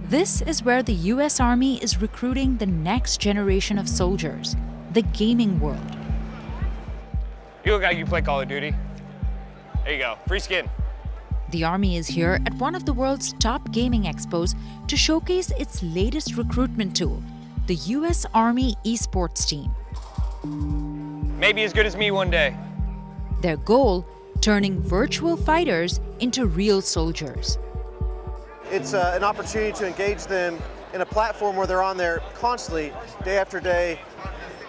This is where the US Army is recruiting the next generation of soldiers, the gaming world. You look like you play Call of Duty. There you go, free skin. The Army is here at one of the world's top gaming expos to showcase its latest recruitment tool, the US Army esports team. Maybe as good as me one day. Their goal, turning virtual fighters into real soldiers. It's an opportunity to engage them in a platform where they're on there constantly, day after day.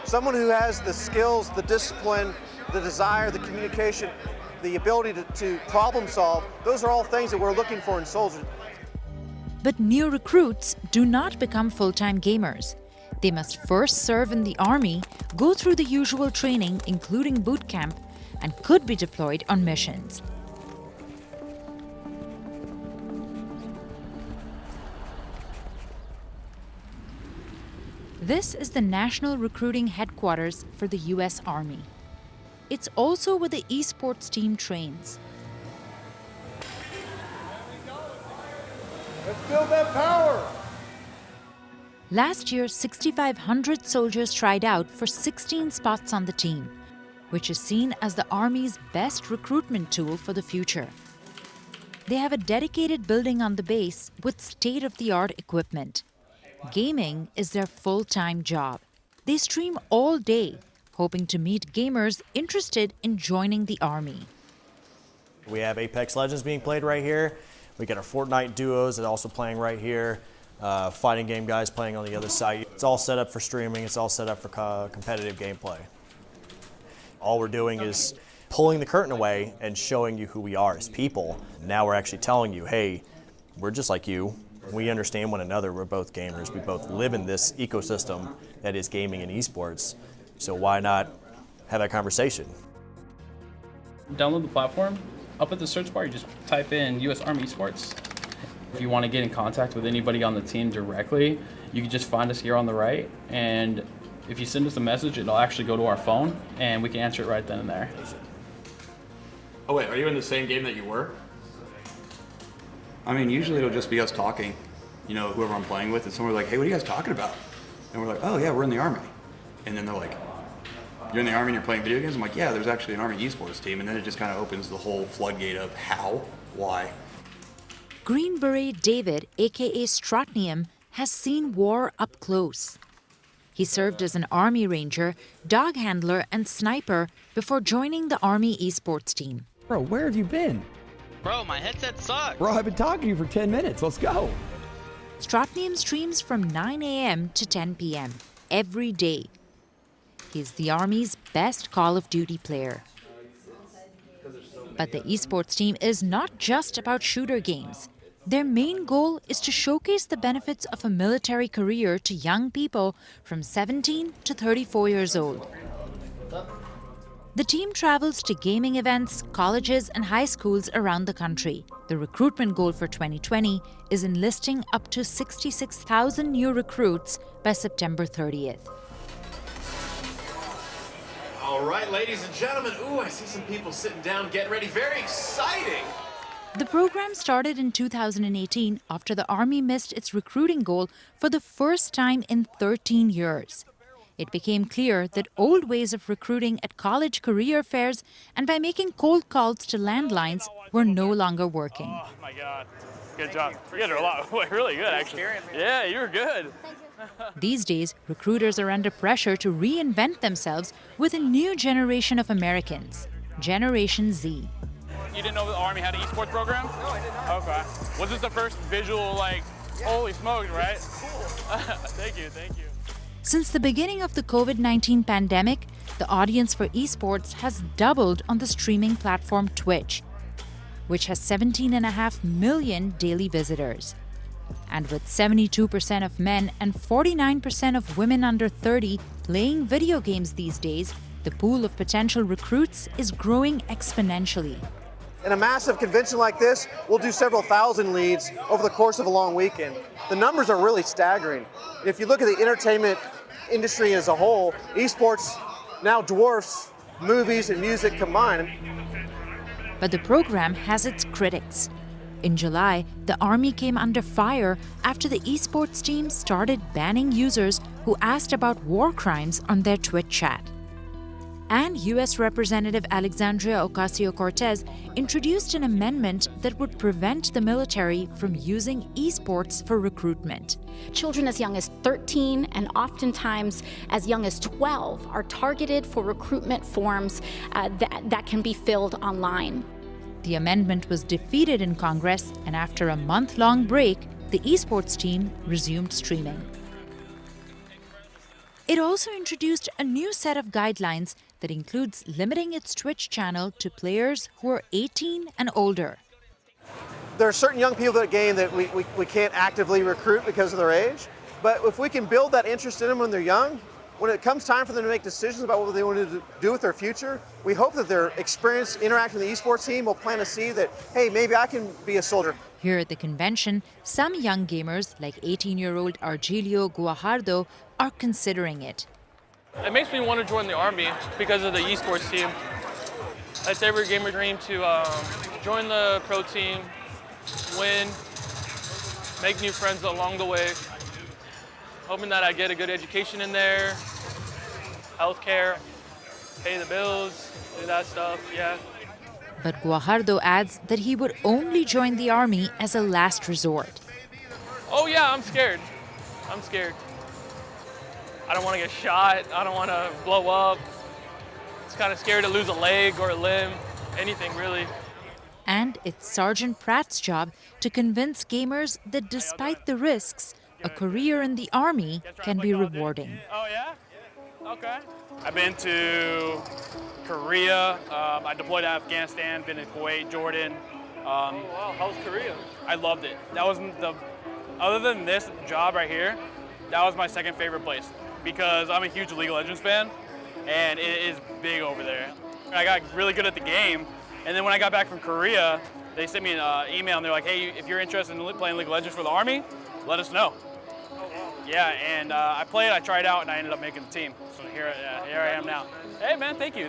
Someone who has the skills, the discipline, the desire, the communication, the ability to problem solve, those are all things that we're looking for in soldiers. But new recruits do not become full-time gamers. They must first serve in the Army, go through the usual training, including boot camp, and could be deployed on missions. This is the national recruiting headquarters for the US Army. It's also where the esports team trains. Let's build that power! Last year, 6,500 soldiers tried out for 16 spots on the team, which is seen as the Army's best recruitment tool for the future. They have a dedicated building on the base with state-of-the-art equipment. Gaming is their full-time job. They stream all day, hoping to meet gamers interested in joining the Army. We have Apex Legends being played right here. We got our Fortnite duos that are also playing right here. Fighting game guys playing on the other side. It's all set up for streaming. It's all set up for competitive gameplay. All we're doing is pulling the curtain away and showing you who we are as people. Now we're actually telling you, hey, we're just like you. We understand one another. We're both gamers. We both live in this ecosystem that is gaming and esports. So why not have that conversation? Download the platform. Up at the search bar, you just type in US Army Esports. If you want to get in contact with anybody on the team directly, you can just find us here on the right. And if you send us a message, it'll actually go to our phone and we can answer it right then and there. Oh wait, are you in the same game that you were? I mean, usually it'll just be us talking, you know, whoever I'm playing with, and someone's like, hey, what are you guys talking about? And we're like, oh yeah, we're in the Army. And then they're like, you're in the Army and you're playing video games? I'm like, yeah, there's actually an Army esports team. And then it just kind of opens the whole floodgate of how, why. Green Beret David, aka Stratnium, has seen war up close. He served as an Army Ranger, dog handler, and sniper before joining the Army esports team. Bro, where have you been? Bro, my headset sucks. Bro, I've been talking to you for 10 minutes. Let's go. Stratnium streams from 9 a.m. to 10 p.m. every day. He's the Army's best Call of Duty player. But the esports team is not just about shooter games. Their main goal is to showcase the benefits of a military career to young people from 17 to 34 years old. The team travels to gaming events, colleges, and high schools around the country. The recruitment goal for 2020 is enlisting up to 66,000 new recruits by September 30th. All right, ladies and gentlemen. Ooh, I see some people sitting down, getting ready. Very exciting. The program started in 2018 after the Army missed its recruiting goal for the first time in 13 years. It became clear that old ways of recruiting at college career fairs and by making cold calls to landlines were no longer working. Oh my God, good job. You guys are a lot, really good actually. Yeah, you were good. These days, recruiters are under pressure to reinvent themselves with a new generation of Americans, Generation Z. You didn't know the Army had an esports program? No, I did not. Okay. Was this the first visual, like, holy smokes, right? Cool. Thank you, thank you. Since the beginning of the COVID-19 pandemic, the audience for esports has doubled on the streaming platform Twitch, which has 17.5 million daily visitors. And with 72% of men and 49% of women under 30 playing video games these days, the pool of potential recruits is growing exponentially. In a massive convention like this, we'll do several thousand leads over the course of a long weekend. The numbers are really staggering. If you look at the entertainment industry as a whole, esports now dwarfs movies and music combined. But the program has its critics. In July, the Army came under fire after the esports team started banning users who asked about war crimes on their Twitch chat. And U.S. Representative Alexandria Ocasio-Cortez introduced an amendment that would prevent the military from using esports for recruitment. Children as young as 13 and oftentimes as young as 12 are targeted for recruitment forms that can be filled online. The amendment was defeated in Congress, and after a month-long break, the esports team resumed streaming. It also introduced a new set of guidelines that includes limiting its Twitch channel to players who are 18 and older. There are certain young people that game that we can't actively recruit because of their age, but if we can build that interest in them when they're young, when it comes time for them to make decisions about what they want to do with their future, we hope that their experience interacting with the esports team will plant a seed that, hey, maybe I can be a soldier. Here at the convention, some young gamers, like 18-year-old Argelio Guajardo, are considering it. It makes me want to join the Army because of the esports team. It's every gamer's dream to join the pro team, win, make new friends along the way. Hoping that I get a good education in there, healthcare, pay the bills, do that stuff, yeah. But Guajardo adds that he would only join the Army as a last resort. Oh yeah, I'm scared. I'm scared. I don't want to get shot. I don't want to blow up. It's kind of scary to lose a leg or a limb, anything really. And it's Sergeant Pratt's job to convince gamers that despite the risks, a career in the Army can be rewarding. Oh yeah? Okay. I've been to Korea. I deployed to Afghanistan, been to Kuwait, Jordan. Oh wow, how was Korea? I loved it. That was other than this job right here, that was my second favorite place because I'm a huge League of Legends fan and it is big over there. I got really good at the game, and then when I got back from Korea, they sent me an email and they're like, hey, if you're interested in playing League of Legends for the Army, let us know. Yeah, and I played, I tried out, and I ended up making the team. So here I am now. Hey man, thank you.